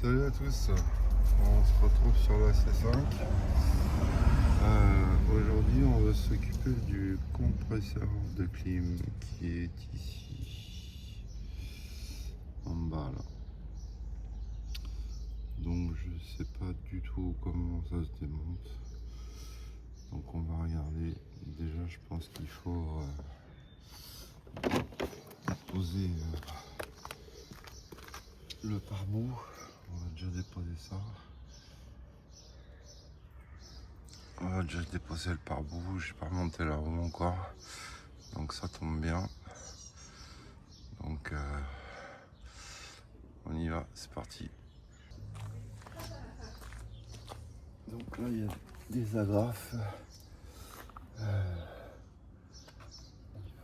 Salut à tous, on se retrouve sur la C5. Aujourd'hui on va s'occuper du compresseur de clim qui est ici en bas là. Donc je sais pas du tout comment ça se démonte. Donc on va regarder. Déjà je pense qu'il faut poser le pare-boue. On va déjà déposer ça. On va déjà déposer le pare-boue. J'ai pas remonté la roue encore. Donc ça tombe bien. Donc on y va, c'est parti. Donc là il y a des agrafes. Il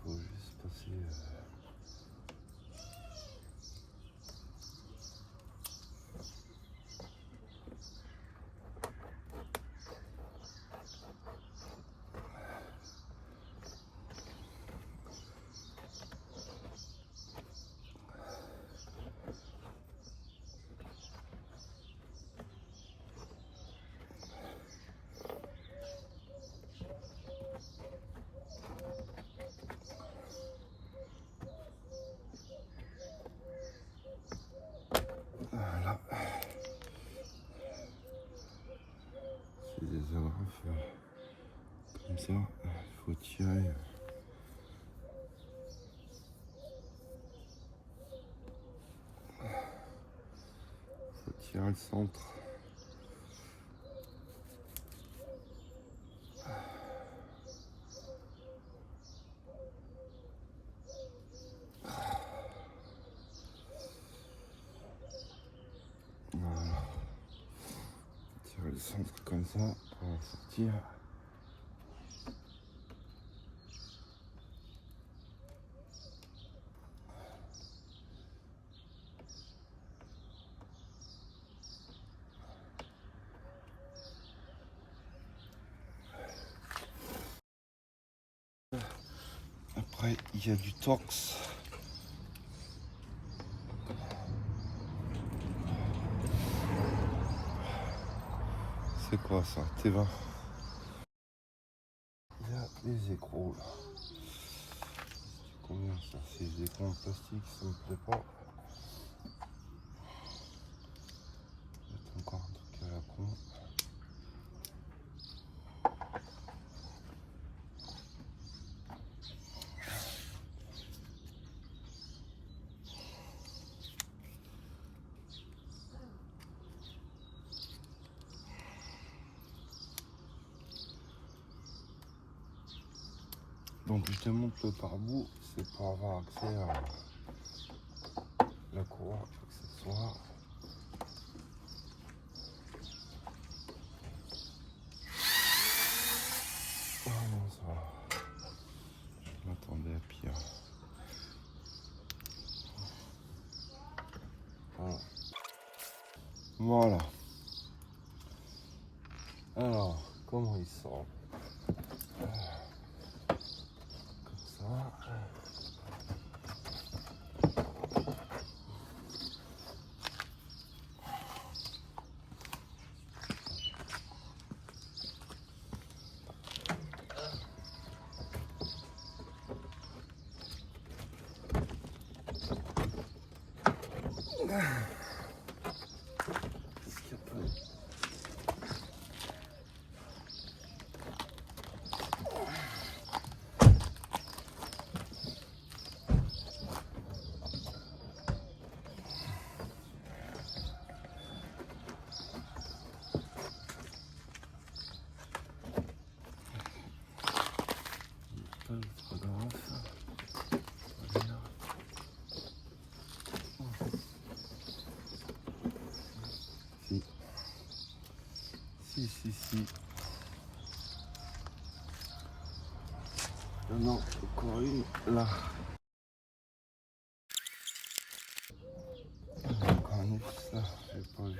faut juste passer. Voilà. C'est des agrafes comme ça. Il faut tirer. Faut tirer le centre. Voilà. Tirer le centre comme ça pour en sortir. Après, il y a du torx. C'est quoi ça? T20. Il y a des écrous là. Combien ça? C'est des écrous en plastique, ça me plaît pas. C'est encore un truc à la con. Donc je te montre le pare-boue, c'est pour avoir accès à la courroie accessoire. Oh non, ça va. Je m'attendais à pire. Voilà. Alors, comment il sort? Comme ça. Qu'est-ce qu'il y a pas? Pas le photographe. Voilà. Si. Ah non, encore une là. Encore une ça, j'ai pas vu.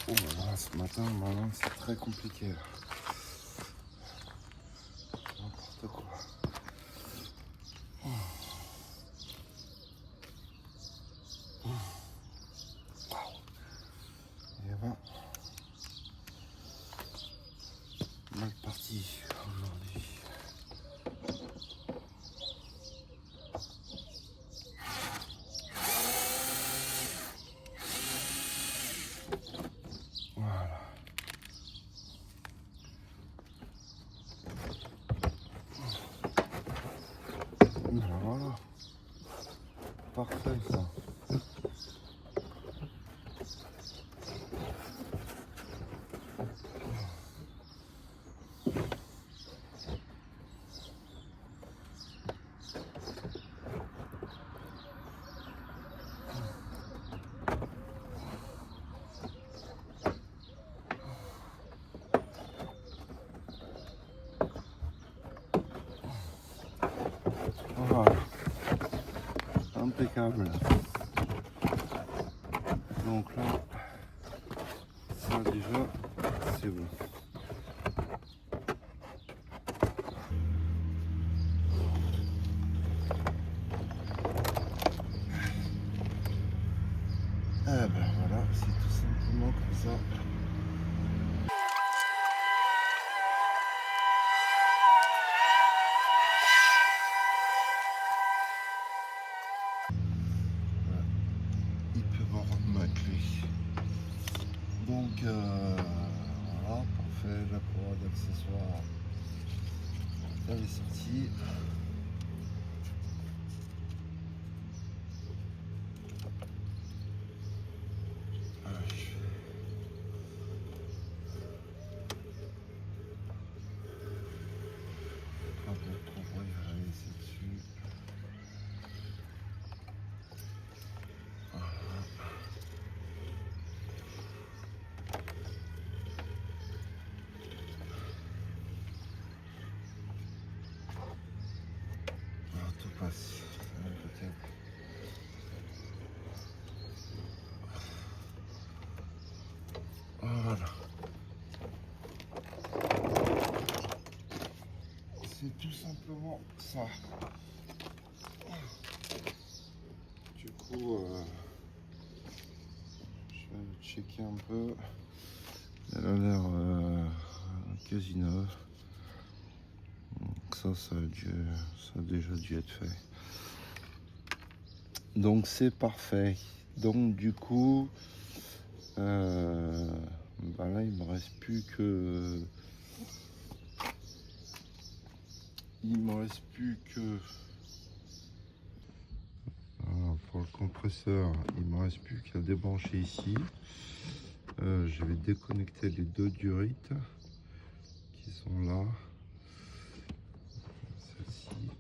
Oh là là, ce matin, maintenant, c'est très compliqué. Là. N'importe quoi. Et ben, mal parti aujourd'hui. Voilà. Voilà. Parfait ça. Voilà. Impeccable. Donc là, ça déjà, c'est bon. Ah ben voilà, c'est tout simplement comme ça. Voilà. Il peut m'en rendre ma clé. Donc voilà, parfait, la courroie d'accessoires, elle est sortie. Tout passe. Voilà. C'est tout simplement ça. Du coup, je vais checker un peu. Elle a l'air quasi neuve. Donc ça a déjà dû être fait. Donc c'est parfait. Donc du coup, bah là il me reste plus que voilà, pour le compresseur, il me reste plus qu'à débrancher ici. Je vais déconnecter les deux durites qui sont là. Celle-ci.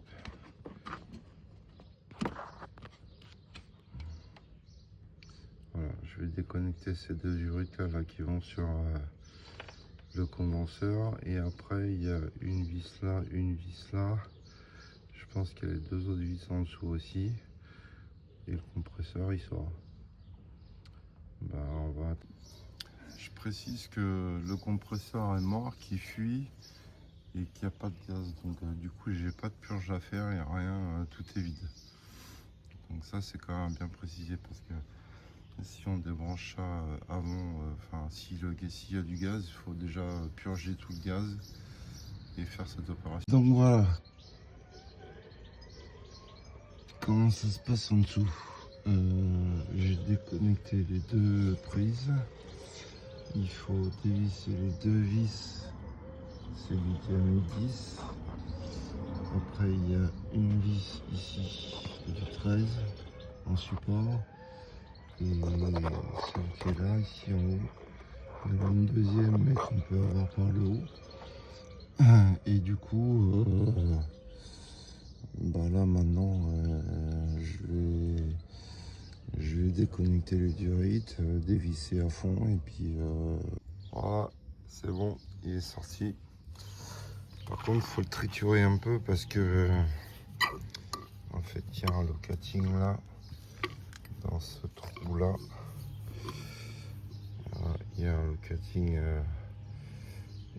Voilà, je vais déconnecter ces deux durites là qui vont sur le condenseur, et après il y a une vis là, une vis là. Je pense qu'il y a les deux autres vis en dessous aussi, et le compresseur il sort. Bah, je précise que le compresseur est mort, qui fuit et qu'il n'y a pas de gaz, donc du coup j'ai pas de purge à faire, il n'y a rien, tout est vide. Donc ça c'est quand même bien précisé, parce que si on débranche ça avant, enfin s'il y a du gaz, il faut déjà purger tout le gaz et faire cette opération. Donc voilà comment ça se passe en dessous. J'ai déconnecté les deux prises. Il faut dévisser les deux vis, c'est du diamètre 10. Après il y a une vis ici du 13 en support, et celle qui est là ici en haut. Il y en a une deuxième mais qu'on peut avoir par le haut. Et du coup bah là maintenant je vais déconnecter les durites, dévisser à fond, et puis voilà, c'est bon, il est sorti. Par contre, il faut le triturer un peu, parce que en fait, tiens, le cutting là, dans ce trou là, il y a cutting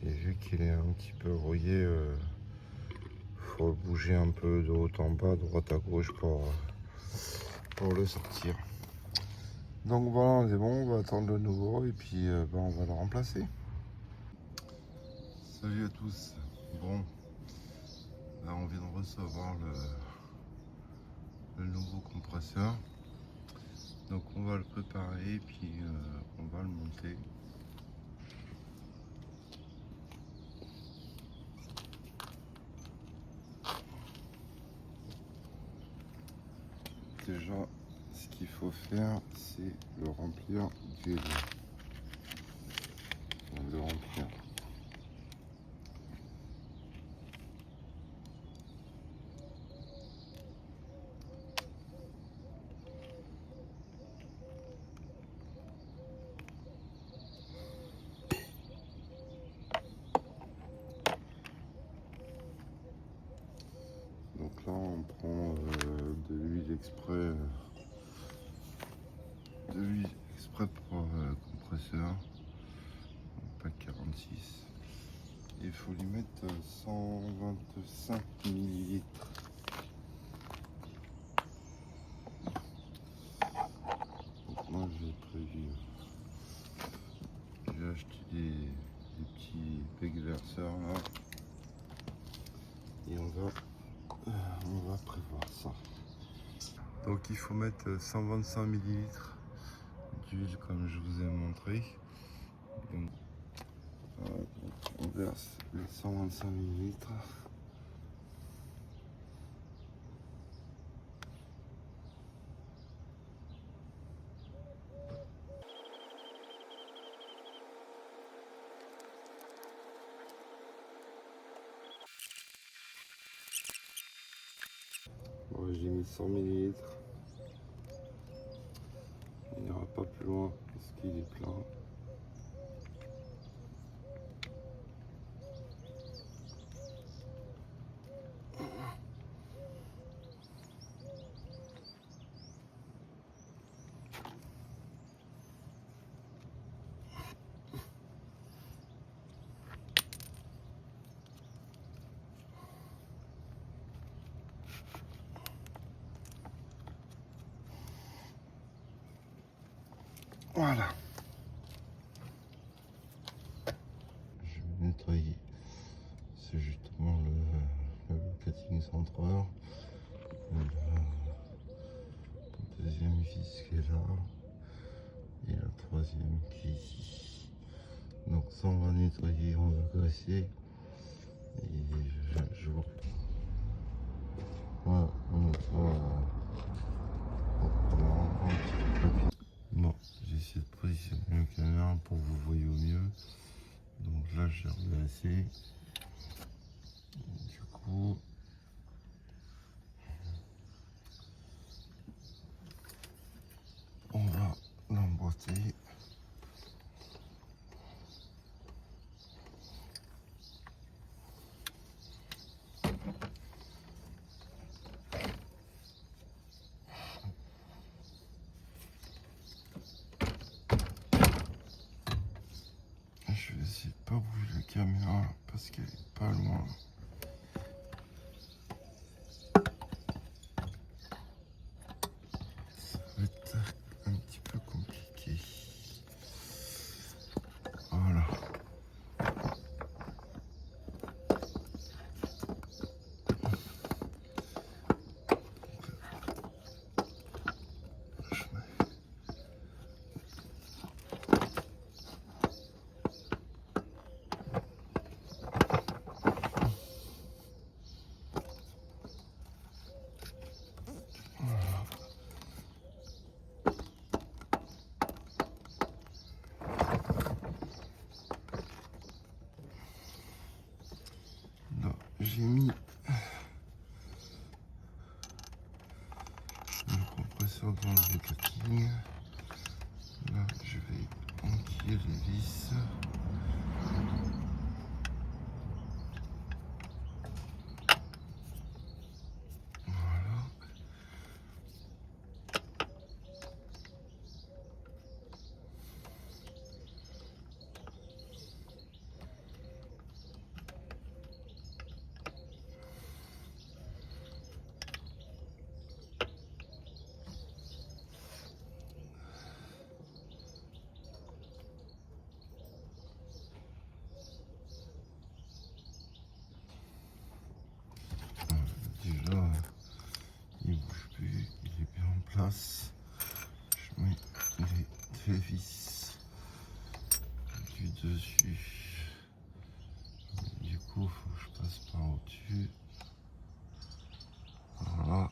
et vu qu'il est un petit peu rouillé, faut le bouger un peu de haut en bas, droite à gauche pour le sortir. Donc voilà, on est bon, on va attendre le nouveau et puis on va le remplacer. Salut à tous. Bon, là on vient de recevoir le nouveau compresseur. Donc on va le préparer et puis on va le monter. Déjà, ce qu'il faut faire, c'est le remplir d'huile. Le remplir. Donc là, on prend de l'huile exprès, pour compresseur, pack 46. Il faut lui mettre 125 millilitres. Donc moi j'ai prévu, j'ai acheté des petits pegverseurs là et on va prévoir ça. Donc il faut mettre 125 millilitres d'huile comme je vous ai montré. Donc, on verse les 125 millilitres. Bon, j'ai mis 100 millilitres. Il n'ira pas plus loin parce qu'il est plein. Voilà. Je vais nettoyer. C'est justement le cutting centreur. La deuxième vis qui est là. Et la troisième qui est ici. Donc ça on va nettoyer, on va graisser. Et je vous... Voilà, on prend un petit peu de papier. Bon, j'ai essayé de positionner le caméra pour que vous voyez au mieux. Donc là j'ai reglacé. Du coup, on va l'emboîter. Je vais essayer de pas bouger la caméra parce qu'elle est pas loin. Ça va être un petit peu compliqué. Voilà. J'ai mis le compresseur dans le cutting. Là, je vais enquiller les vis. Voilà. place. Je mets les deux vis du dessus. Du coup, faut que je passe par au-dessus. Voilà.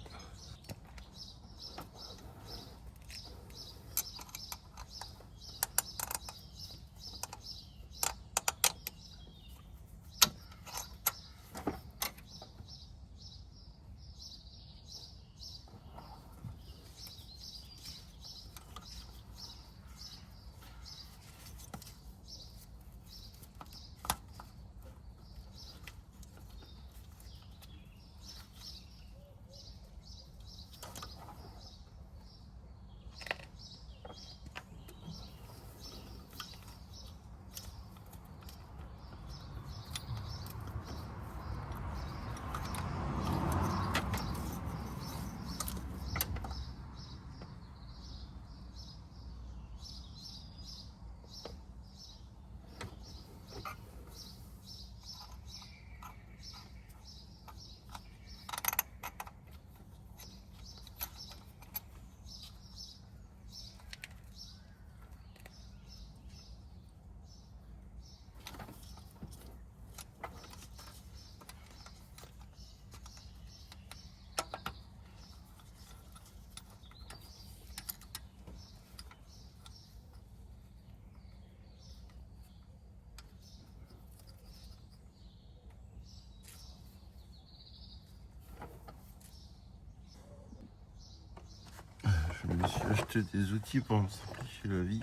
Je me suis acheté des outils pour me simplifier la vie.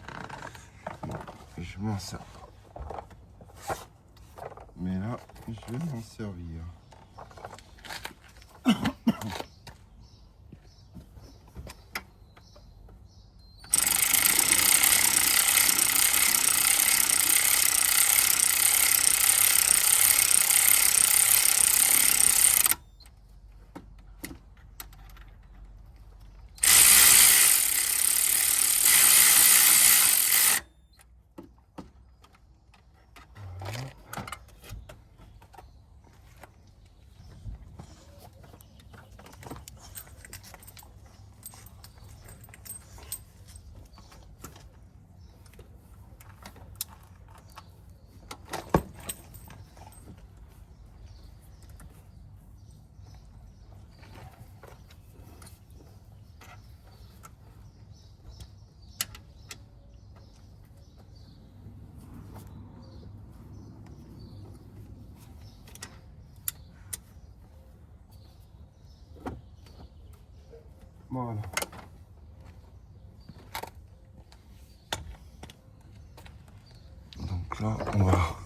Bon, je m'en sers pas. Mais là, je vais m'en servir. Voilà. Donc là, on va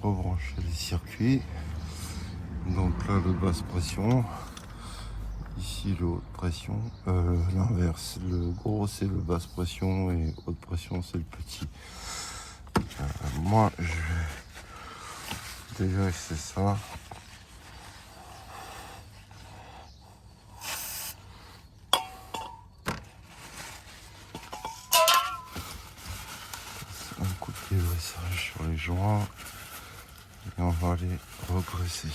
rebrancher les circuits. Donc là, le basse pression. Ici, le haute pression. L'inverse. Le gros, c'est le basse pression et haute pression, c'est le petit. Moi, je vais déjà essayer ça. Un coup de dégraissage sur les joints. Et on va les regraisser.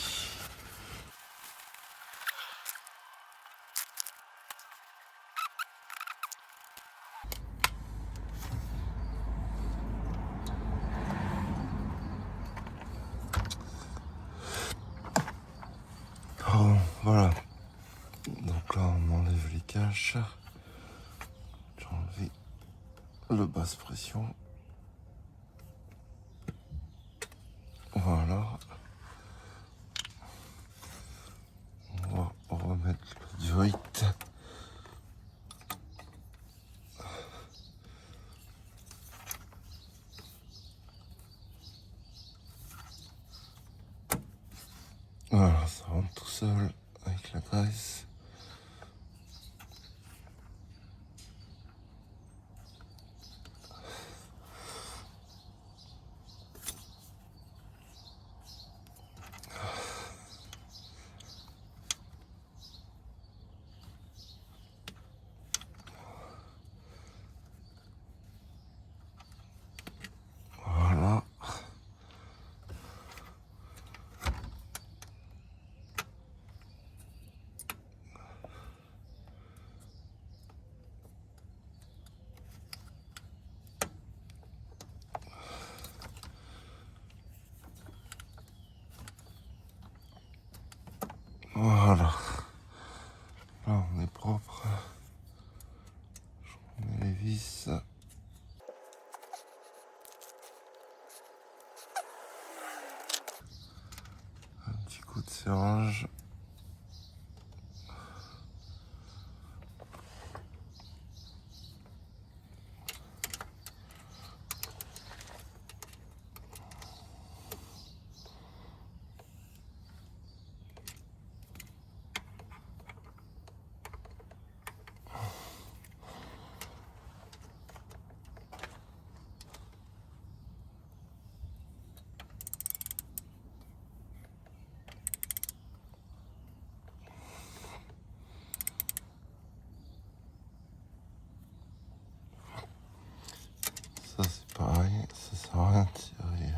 Oh, voilà. Donc là, on enlève les caches. J'ai enlevé le basse pression. Voilà. On va remettre le joint. Voilà, ça rentre tout seul avec la graisse. Voilà. Voilà. Là on est propre. Je remets les vis. Un petit coup de serrage. Ça c'est pareil, ça sert à rien de tirer.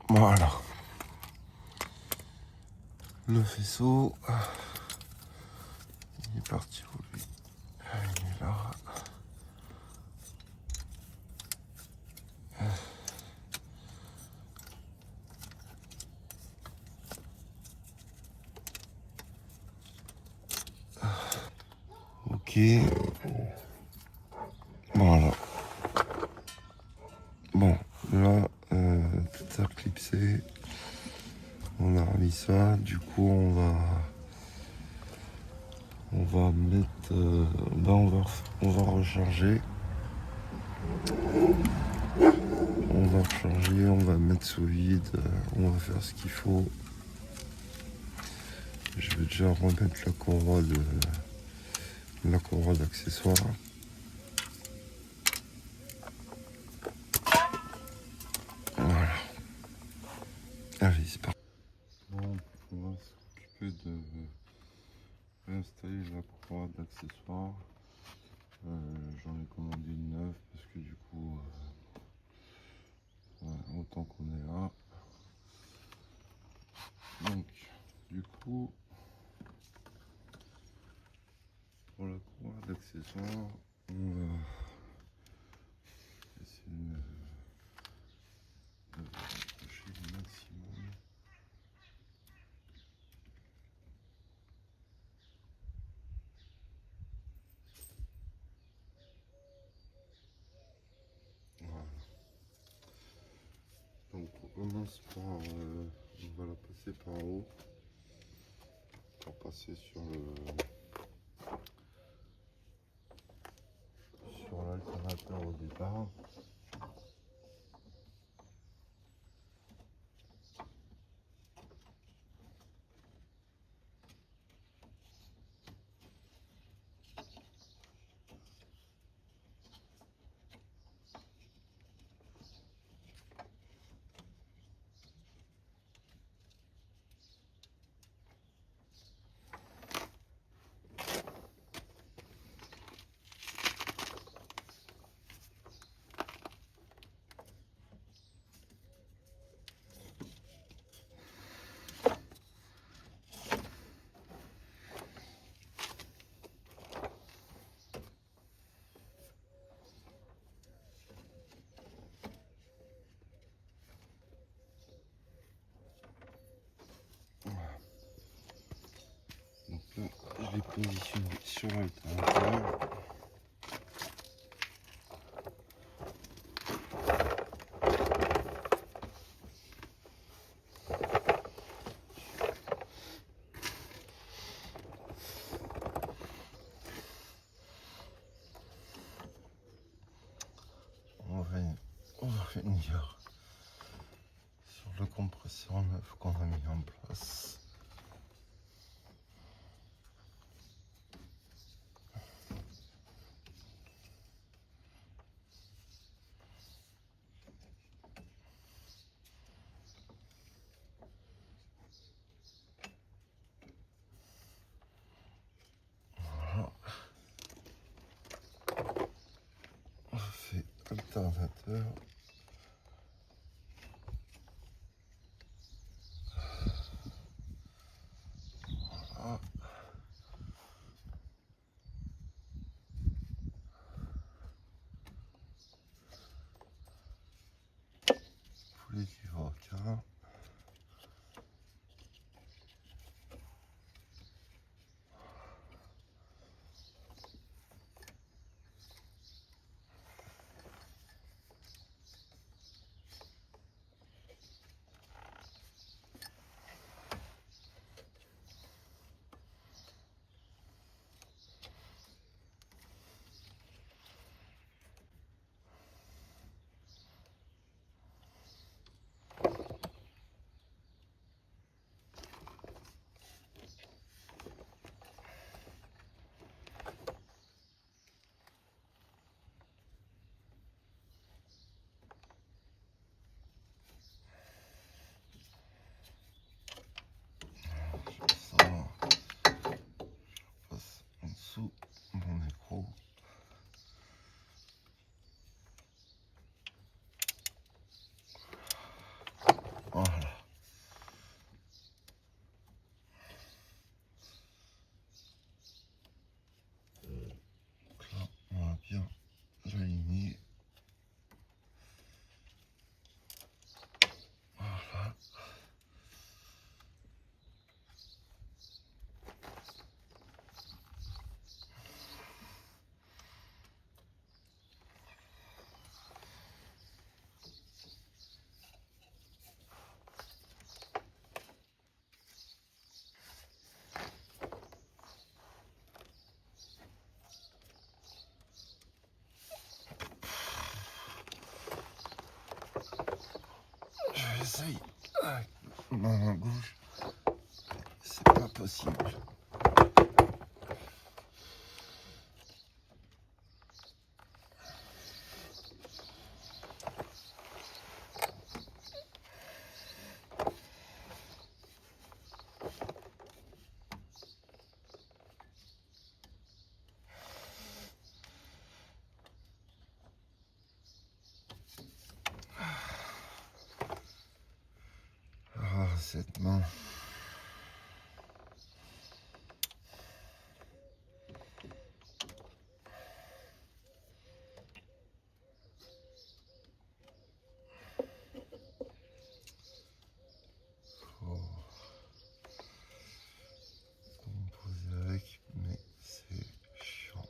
Voilà. Le faisceau. Il est parti où lui? Il est là. Ok. Voilà. Bon, là, tout a clipsé. On a remis ça. Du coup, on va mettre, on va recharger. On va recharger, on va mettre sous vide. On va faire ce qu'il faut. Je vais déjà remettre la courroie d'accessoires. Voilà. Allez, c'est parti. Bon, on va s'occuper de réinstaller la courroie d'accessoires. J'en ai commandé une neuve parce que du coup, autant qu'on est là. Donc, du coup, pour la courroie d'accessoires, on va essayer de rapprocher le maximum. Voilà. Donc on commence par, on va la passer par en haut pour passer sur l'alternateur au départ. Donc là, je l'ai positionné sur l'alternateur. On va finir sur le compresseur neuf qu'on a mis en place. Voilà. On fait alternateur. aligné. Voilà. J'essaye avec ma main gauche, c'est pas possible. Ah, cette main. Faut composer avec, mais c'est chiant.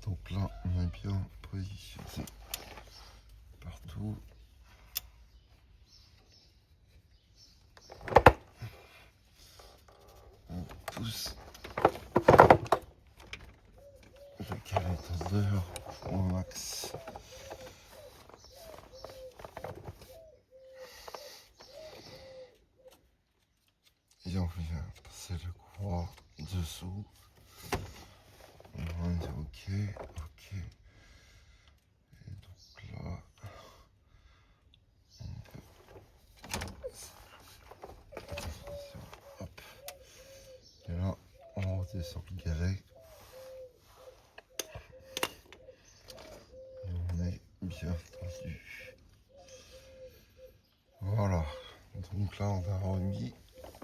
Donc là, on est bien positionné partout. On pousse le calibrateur au max. Et on vient passer le croix dessous. On va dire ok, ok. Et donc là, on peut... Hop. Et là, on redescend le galet. Et on est bien tendu. Voilà. Donc là, on a remis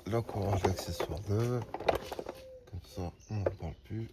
le courage d'accessoire neuve. Comme ça, on n'en parle plus.